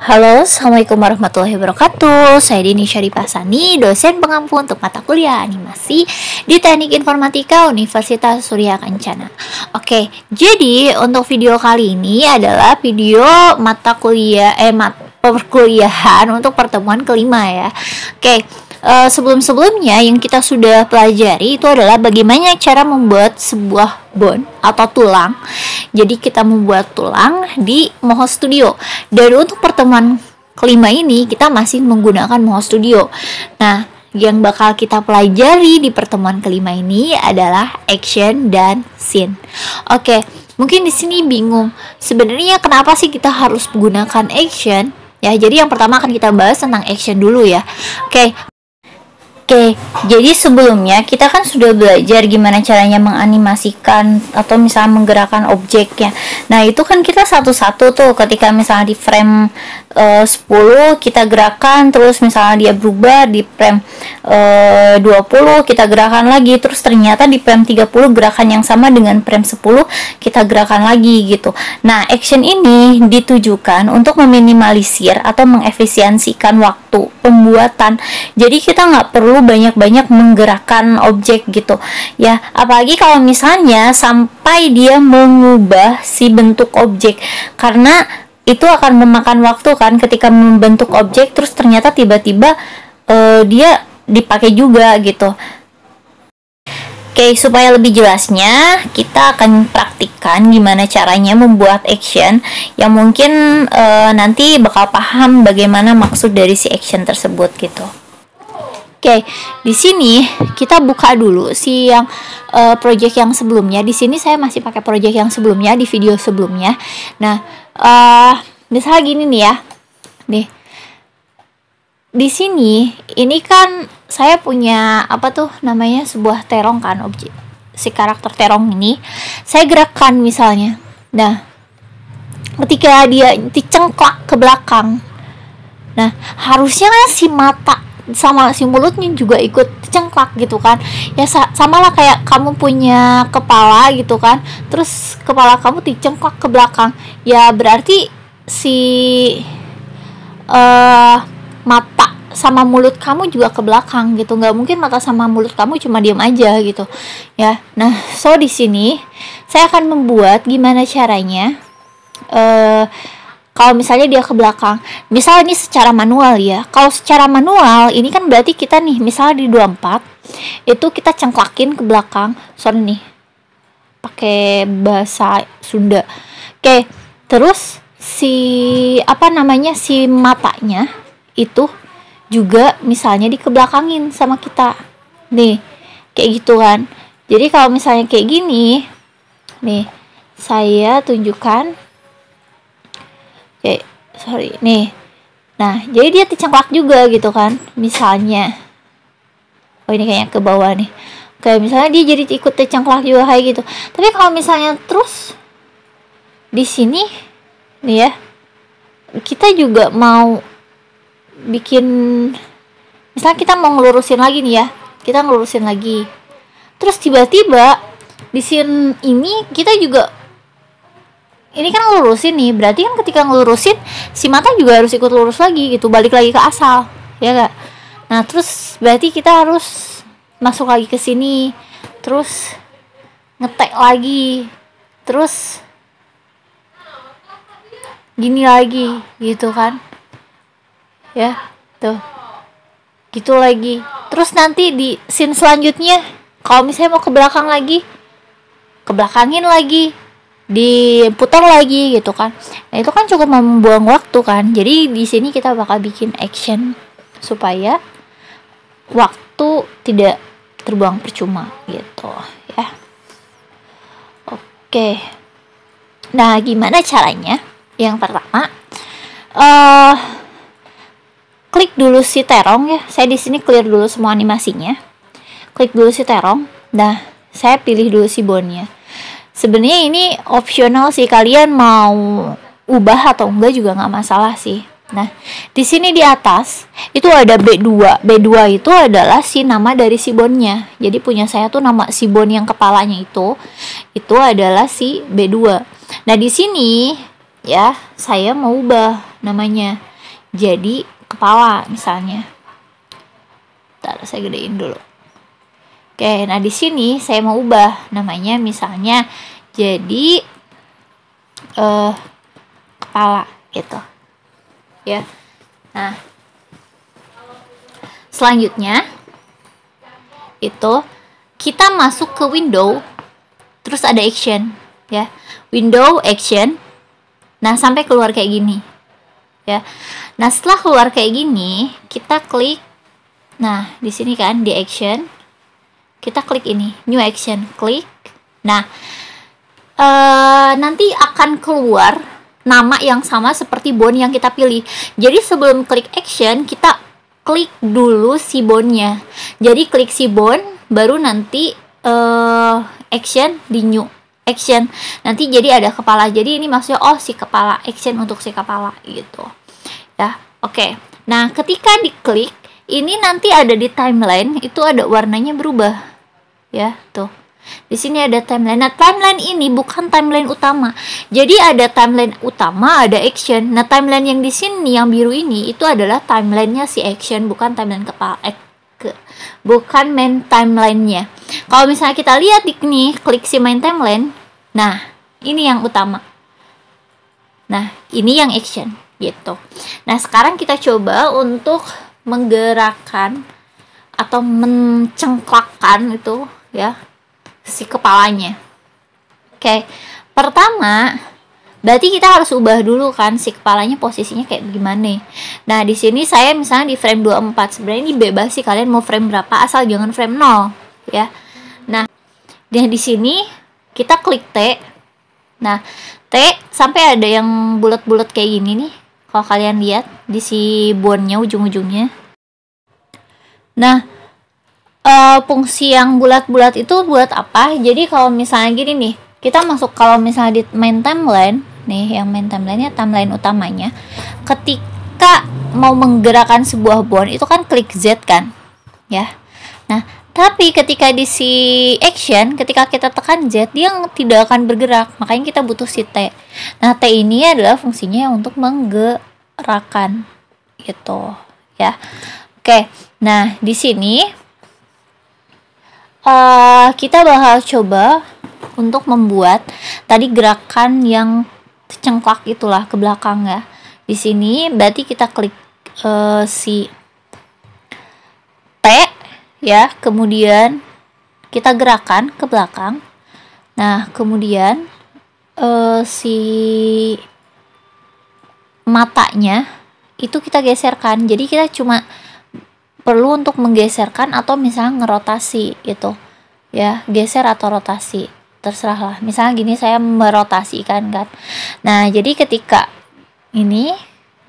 Halo, Assalamualaikum warahmatullahi wabarakatuh. Saya Dini Syarifah Sani, dosen pengampu untuk mata kuliah animasi di Teknik Informatika Universitas Surya Kencana. Oke, jadi untuk video kali ini adalah video mata kuliah perkuliahan untuk pertemuan kelima ya. Oke, sebelum-sebelumnya yang kita sudah pelajari itu adalah bagaimana cara membuat sebuah bone atau tulang. Jadi kita membuat tulang di Moho Studio. Dan untuk pertemuan kelima ini kita masih menggunakan Moho Studio. Nah, yang bakal kita pelajari di pertemuan kelima ini adalah action dan scene. Oke, mungkin di sini bingung. Sebenarnya kenapa sih kita harus menggunakan action? Ya, jadi yang pertama akan kita bahas tentang action dulu ya. Oke, jadi sebelumnya kita kan sudah belajar gimana caranya menganimasikan atau misalnya menggerakkan objeknya. Nah, itu kan kita satu-satu tuh ketika misalnya di frame 10 kita gerakan, terus misalnya dia berubah di frame 20 kita gerakan lagi, terus ternyata di frame 30 gerakan yang sama dengan frame 10 kita gerakan lagi gitu. Nah, action ini ditujukan untuk meminimalisir atau mengefisiensikan waktu pembuatan. Jadi kita nggak perlu banyak-banyak menggerakkan objek gitu ya, apalagi kalau misalnya sampai dia mengubah si bentuk objek, karena itu akan memakan waktu kan ketika membentuk objek terus ternyata tiba-tiba dia dipakai juga gitu. Oke, supaya lebih jelasnya kita akan praktikkan gimana caranya membuat action yang mungkin nanti bakal paham bagaimana maksud dari si action tersebut gitu. Oke, di sini kita buka dulu si yang project yang sebelumnya. Di sini saya masih pakai project yang sebelumnya di video sebelumnya. Nah, misalnya gini nih ya. Nih. Di sini ini kan saya punya apa tuh namanya sebuah terong kan, objek si karakter terong ini. Saya gerakkan misalnya. Nah, ketika dia dicengklak ke belakang. Nah, harusnya kan si mata sama si mulutnya juga ikut cengklak gitu kan ya, sama lah kayak kamu punya kepala gitu kan, terus kepala kamu dicengklak ke belakang ya, berarti si mata sama mulut kamu juga ke belakang gitu, nggak mungkin mata sama mulut kamu cuma diam aja gitu ya. Nah, so di sini saya akan membuat gimana caranya kalau misalnya dia ke belakang, misal ini secara manual ya. Kalau secara manual, ini kan berarti kita nih, misalnya di 24, itu kita cengklakin ke belakang. Sorry nih, pakai bahasa Sunda. Oke, terus si matanya itu juga misalnya dikebelakangin sama kita. Nih, kayak gitu kan. Jadi kalau misalnya kayak gini, nih, saya tunjukkan. Nih. Nah, jadi dia dicengklak juga gitu kan. Misalnya. Oh, ini kayaknya ke bawah nih. Kayak misalnya dia jadi ikut dicengklak juga kayak gitu. Tapi kalau misalnya terus di sini nih ya. Kita juga mau bikin, misalnya kita mau ngelurusin lagi nih ya. Kita ngelurusin lagi. Terus tiba-tiba di scene ini kita juga ini kan ngelurusin nih, berarti kan ketika ngelurusin si mata juga harus ikut lurus lagi gitu, balik lagi ke asal, ya gak? Nah, terus berarti kita harus masuk lagi ke sini, terus ngetek lagi, terus gini lagi, gitu kan? Ya, tuh, gitu lagi. Terus nanti di scene selanjutnya, kalau misalnya mau ke belakang lagi, kebelakangin lagi, diputar lagi gitu kan. Nah, itu kan cukup membuang waktu kan. Jadi di sini kita bakal bikin action supaya waktu tidak terbuang percuma gitu ya. Oke. Nah, gimana caranya? Yang pertama, klik dulu si terong ya. Saya di sini clear dulu semua animasinya. Klik dulu si terong. Nah, saya pilih dulu si bone-nya. Sebenarnya ini opsional sih, kalian mau ubah atau enggak juga nggak masalah sih. Nah, di sini di atas itu ada B2. B2 itu adalah si nama dari si bone-nya. Jadi punya saya tuh nama si bone yang kepalanya itu adalah si B2. Nah, di sini ya saya mau ubah namanya. jadi kepala misalnya. Ntar saya gedein dulu. Oke, nah di sini saya mau ubah namanya misalnya jadi kepala gitu. Ya. Nah, selanjutnya itu kita masuk ke window, terus ada action, ya. Window, action. Nah, sampai keluar kayak gini. Ya. Nah, setelah keluar kayak gini, kita klik. Nah, di sini kan di action. Kita klik ini, new action, klik. Nah, nanti akan keluar nama yang sama seperti bone yang kita pilih. Jadi sebelum klik action, kita klik dulu si bone-nya. Jadi klik si bone, baru nanti action di new action. Nanti jadi ada kepala. Jadi ini maksudnya si kepala, action untuk si kepala gitu. Ya, oke. Nah, ketika diklik, ini nanti ada di timeline, itu ada warnanya berubah. Ya, tuh. Di sini ada timeline. Nah, timeline ini bukan timeline utama. Jadi ada timeline utama, ada action. Nah, timeline yang di sini yang biru ini itu adalah timelinenya si action, bukan timeline bukan main timelinenya. Kalau misalnya kita lihat di sini, klik si main timeline. Nah, ini yang utama. Nah, ini yang action gitu. Nah, sekarang kita coba untuk menggerakkan atau mencengklakkan itu ya si kepalanya. Oke, pertama berarti kita harus ubah dulu kan si kepalanya posisinya kayak gimana. Nah, di sini saya misalnya di frame 24. Sebenarnya ini bebas sih, kalian mau frame berapa asal jangan frame 0 ya. Nah, di sini kita klik T. Nah, T sampai ada yang bulat-bulat kayak gini nih. Kalau kalian lihat di si bone-nya ujung-ujungnya. Nah, fungsi yang bulat-bulat itu buat apa? Jadi kalau misalnya gini nih, kita masuk kalau misalnya di main timeline nih, yang main timeline-nya timeline utamanya, ketika mau menggerakkan sebuah bone itu kan klik Z kan, ya. Nah, tapi ketika di si action, ketika kita tekan Z, dia tidak akan bergerak. Makanya kita butuh si T. Nah, T ini adalah fungsinya untuk menggerakkan gitu, ya. Oke. Nah, di sini kita bakal coba untuk membuat tadi gerakan yang cengklak itulah ke belakang ya. Di sini berarti kita klik si T ya, kemudian kita gerakan ke belakang. Nah, kemudian si matanya itu kita geserkan. Jadi kita cuma perlu untuk menggeserkan atau misalnya ngerotasi gitu ya, geser atau rotasi terserah lah. Misalnya gini, saya merotasikan kan. Nah, jadi ketika ini,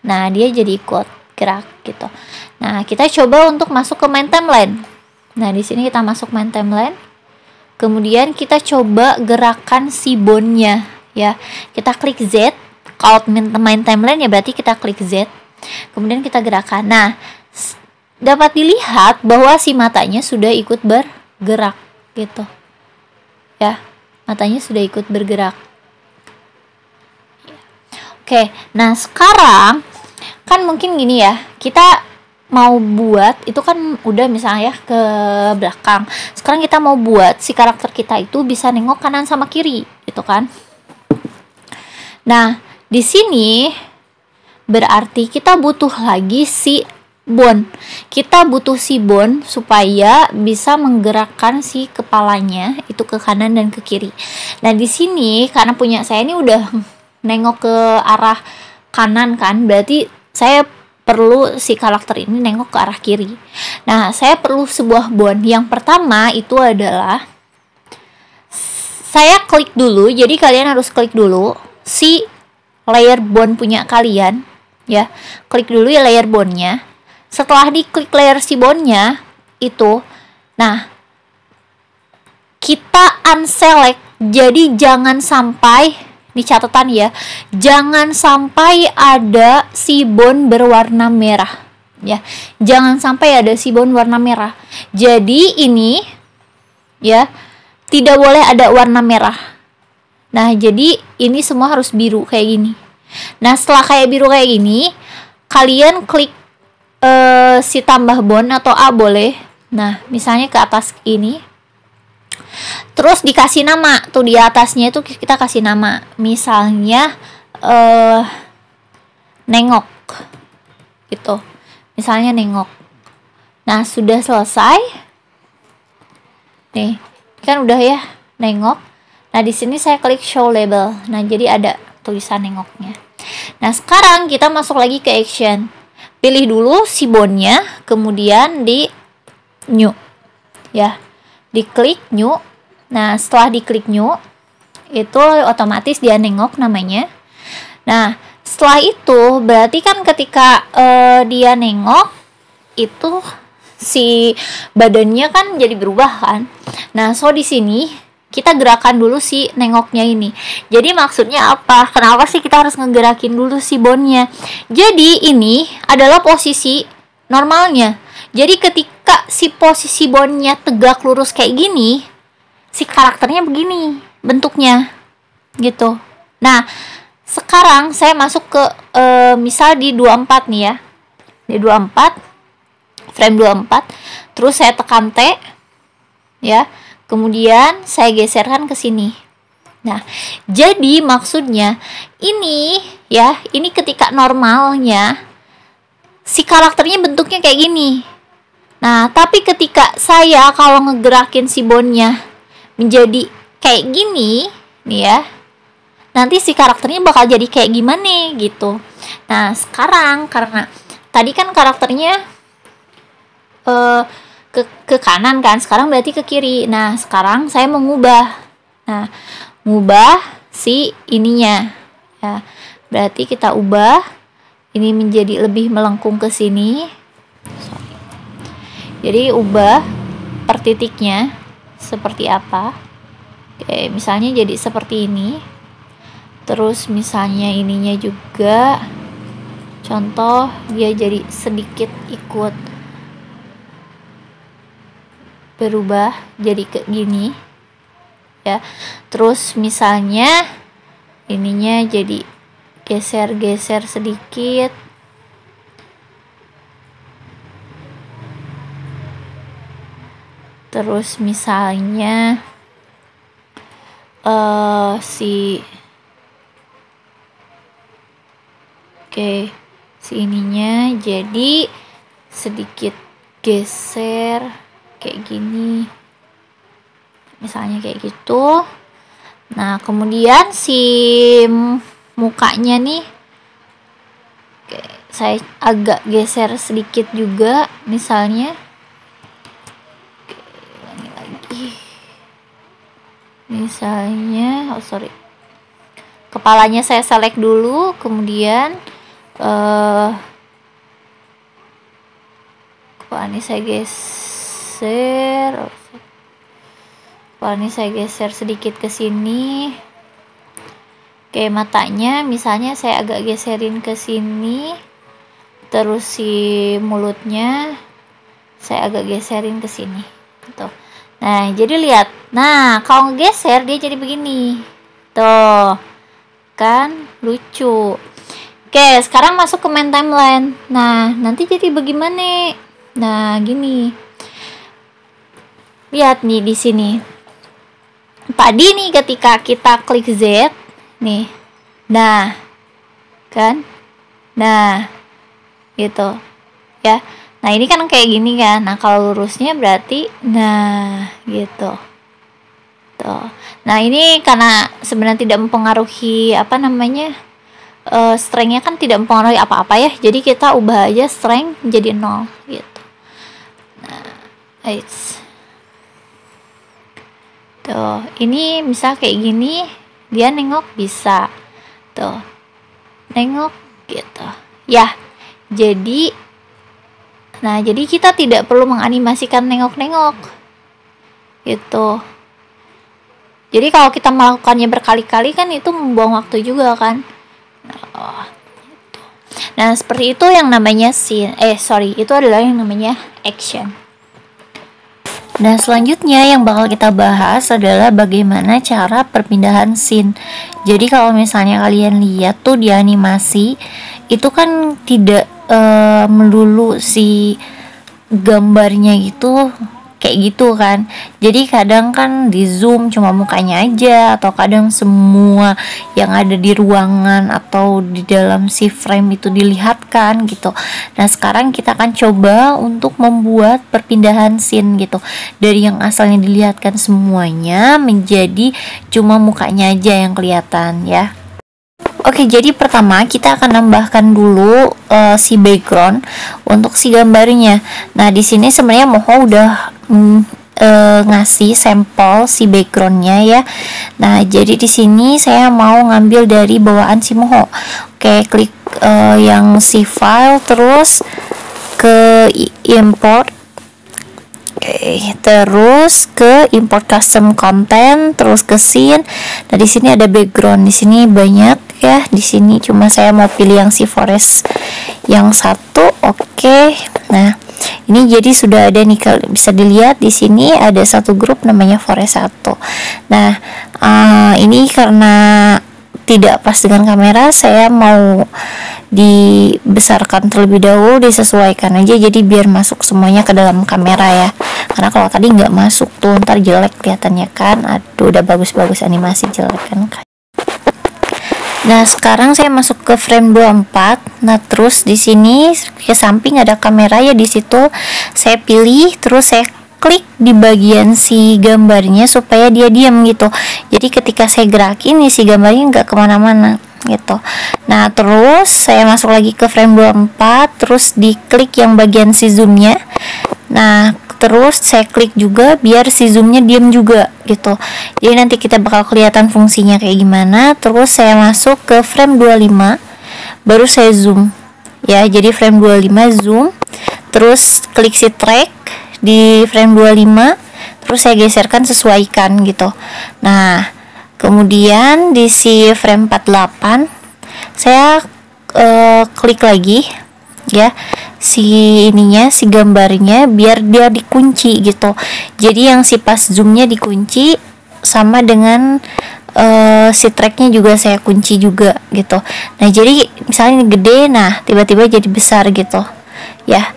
nah dia jadi ikut gerak gitu. Nah, kita coba untuk masuk ke main timeline. Nah, di sini kita masuk main timeline, kemudian kita coba gerakan si bone-nya ya. Kita klik Z. Kalau main timeline ya berarti kita klik Z, kemudian kita gerakan. Nah, dapat dilihat bahwa si matanya sudah ikut bergerak gitu ya, matanya sudah ikut bergerak. Oke, nah sekarang kan mungkin gini ya, kita mau buat itu kan udah misalnya ya ke belakang. Sekarang kita mau buat si karakter kita itu bisa nengok kanan sama kiri gitu kan. Nah, di sini berarti kita butuh lagi si bone. Kita butuh si bone supaya bisa menggerakkan si kepalanya itu ke kanan dan ke kiri. Nah, di sini karena punya saya ini udah nengok ke arah kanan kan, berarti saya perlu si karakter ini nengok ke arah kiri. Nah, saya perlu sebuah bone. Yang pertama itu adalah saya klik dulu. Jadi kalian harus klik dulu si layer bone punya kalian ya. Klik dulu ya layer bone-nya. Setelah diklik layer si bone-nya itu, nah kita unselect. Jadi jangan sampai, ini catatan ya, jangan sampai ada si bone berwarna merah ya. Jangan sampai ada si bone warna merah. Jadi ini ya tidak boleh ada warna merah. Nah, jadi ini semua harus biru kayak gini. Nah, setelah kayak biru kayak gini, kalian klik si tambah bond atau A boleh. Nah, misalnya ke atas ini. Terus dikasih nama. Tuh di atasnya itu kita kasih nama. Misalnya nengok. Gitu. Misalnya nengok. Nah, sudah selesai. Nih, kan udah ya, nengok. Nah, di sini saya klik show label. Nah, jadi ada tulisan nengoknya. Nah, sekarang kita masuk lagi ke action. Pilih dulu si bondnya, kemudian di new. Ya, diklik new. Nah, setelah diklik new, itu otomatis dia nengok namanya. Nah, setelah itu berarti kan ketika dia nengok, itu si badannya kan jadi berubah kan. Nah, so di sini kita gerakan dulu si nengoknya ini. Jadi maksudnya apa? Kenapa sih kita harus ngegerakin dulu si bondnya? Jadi ini adalah posisi normalnya. Jadi ketika si posisi bondnya tegak lurus kayak gini, si karakternya begini bentuknya gitu. Nah, sekarang saya masuk ke misal di 24 nih ya. Di 24, frame 24, terus saya tekan T ya. Kemudian saya geserkan ke sini. Nah, jadi maksudnya ini ya, ini ketika normalnya si karakternya bentuknya kayak gini. Nah, tapi ketika saya kalau ngegerakin si bondnya menjadi kayak gini nih ya, nanti si karakternya bakal jadi kayak gimana gitu. Nah, sekarang karena tadi kan karakternya ke kanan kan, sekarang berarti ke kiri. Nah, sekarang saya mengubah. Nah, ngubah si ininya ya. Berarti kita ubah ini menjadi lebih melengkung ke sini. Jadi ubah per titiknya seperti apa. Oke, misalnya jadi seperti ini. Terus misalnya ininya juga, contoh dia jadi sedikit ikut berubah jadi kayak gini ya. Terus misalnya ininya jadi geser-geser sedikit. Terus misalnya si ininya jadi sedikit geser kayak gini, misalnya kayak gitu. Nah, kemudian si mukanya nih saya agak geser sedikit juga, misalnya ulangi lagi, misalnya kepalanya saya select dulu, kemudian kepalanya saya geser sedikit ke sini. Oke, matanya misalnya saya agak geserin ke sini. Terus si mulutnya saya agak geserin ke sini gitu. Nah, jadi lihat. Nah, kalau ngegeser dia jadi begini. Tuh. Kan lucu. Oke, sekarang masuk ke main timeline. Nah, nanti jadi bagaimana? Nah, gini. Lihat nih di sini. Tadi nih ketika kita klik Z, nih. Nah, kan? Nah, gitu. Ya. Nah, ini kan kayak gini kan. Nah, kalau lurusnya berarti nah, gitu. Tuh. Nah, ini karena sebenarnya tidak mempengaruhi apa namanya? Strength-nya kan tidak mempengaruhi apa-apa ya. Jadi kita ubah aja strength menjadi 0 gitu. Nah, tuh, ini misal kayak gini, dia nengok bisa. Tuh. Nengok gitu. Ya. Jadi kita tidak perlu menganimasikan nengok-nengok. Gitu. Jadi kalau kita melakukannya berkali-kali kan itu membuang waktu juga kan. Nah, seperti itu yang namanya scene. Itu adalah yang namanya action. Nah, selanjutnya yang bakal kita bahas adalah bagaimana cara perpindahan scene. Jadi kalau misalnya kalian lihat tuh di animasi, itu kan tidak melulu si gambarnya itu kayak gitu kan. Jadi kadang kan di zoom cuma mukanya aja, atau kadang semua yang ada di ruangan atau di dalam si frame itu dilihatkan gitu. Nah sekarang kita akan coba untuk membuat perpindahan scene gitu, dari yang asalnya dilihatkan semuanya menjadi cuma mukanya aja yang kelihatan ya. Oke, jadi pertama kita akan nambahkan dulu si background untuk si gambarnya. Nah, di sini sebenarnya Moho udah ngasih sampel si backgroundnya ya. Nah, jadi di sini saya mau ngambil dari bawaan si Moho. Oke, klik yang si file, terus ke import. Oke, terus ke import custom content, terus ke scene. Nah, di sini ada background, di sini banyak ya. Di sini cuma saya mau pilih yang si forest yang satu. Oke. Nah, ini jadi sudah ada nih, bisa dilihat di sini ada satu grup namanya forest 1. Nah, ini karena tidak pas dengan kamera, saya mau dibesarkan terlebih dahulu, disesuaikan aja jadi biar masuk semuanya ke dalam kamera ya, karena kalau tadi nggak masuk tuh ntar jelek kelihatannya kan. Aduh, udah bagus-bagus animasi jelek kan. Nah, sekarang saya masuk ke frame 24. Nah, terus di sini ke samping ada kamera ya, di situ saya pilih, terus saya klik di bagian si gambarnya supaya dia diam gitu. Jadi ketika saya gerakin nih si gambarnya nggak kemana-mana gitu. Nah, terus saya masuk lagi ke frame 24, terus diklik yang bagian si zoomnya. Nah, terus saya klik juga biar si zoomnya diam juga gitu. Jadi nanti kita bakal kelihatan fungsinya kayak gimana. Terus saya masuk ke frame 25, baru saya zoom ya. Jadi frame 25 zoom, terus klik si track di frame 25, terus saya geserkan, sesuaikan gitu. Nah, kemudian di si frame 48 saya klik lagi ya si ininya, si gambarnya, biar dia dikunci gitu. Jadi yang si pas zoomnya dikunci, sama dengan si tracknya juga saya kunci juga gitu. Nah, jadi misalnya ini gede, nah tiba-tiba jadi besar gitu ya,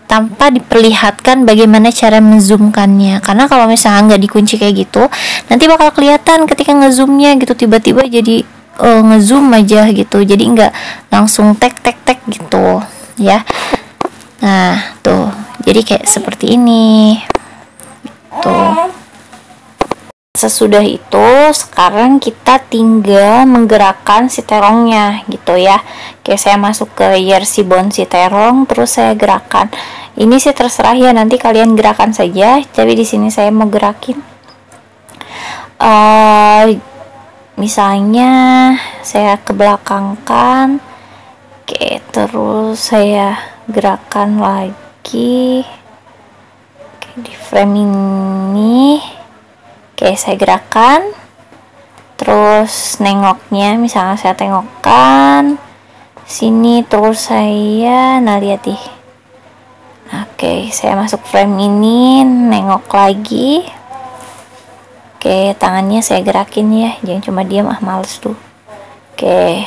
tanpa diperlihatkan bagaimana cara menzoomkannya. Karena kalau misalnya nggak dikunci kayak gitu, nanti bakal kelihatan ketika ngezoomnya gitu, tiba-tiba jadi ngezoom aja gitu, jadi nggak langsung tek gitu ya. Nah, tuh jadi kayak seperti ini tuh. Sesudah itu sekarang kita tinggal menggerakkan si terongnya gitu ya. Oke, saya masuk ke year si bone si terong, terus saya gerakan. Ini sih terserah ya, nanti kalian gerakan saja, tapi di sini saya mau gerakin misalnya saya kebelakangkan. Oke, terus saya gerakan lagi. Oke, di frame ini oke, saya gerakan, terus nengoknya misalnya saya tengokkan sini, terus saya lihat nih. Oke, saya masuk frame ini, nengok lagi. Oke, tangannya saya gerakin ya, jangan cuma diam, males tuh. Oke,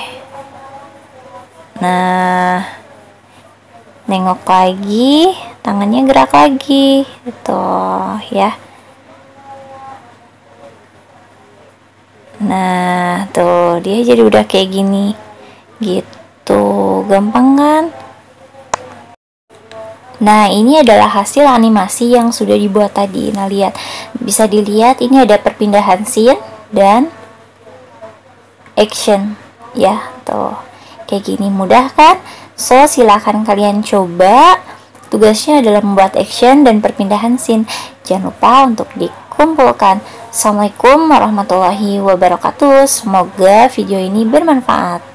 nah nengok lagi, tangannya gerak lagi gitu ya. Nah, tuh dia jadi udah kayak gini gitu, gampang kan? Nah, ini adalah hasil animasi yang sudah dibuat tadi. Nah, lihat, bisa dilihat ini ada perpindahan scene dan action ya, tuh kayak gini, mudah kan? So, silahkan kalian coba. Tugasnya adalah membuat action dan perpindahan scene. Jangan lupa untuk dikumpulkan. Assalamualaikum warahmatullahi wabarakatuh. Semoga video ini bermanfaat.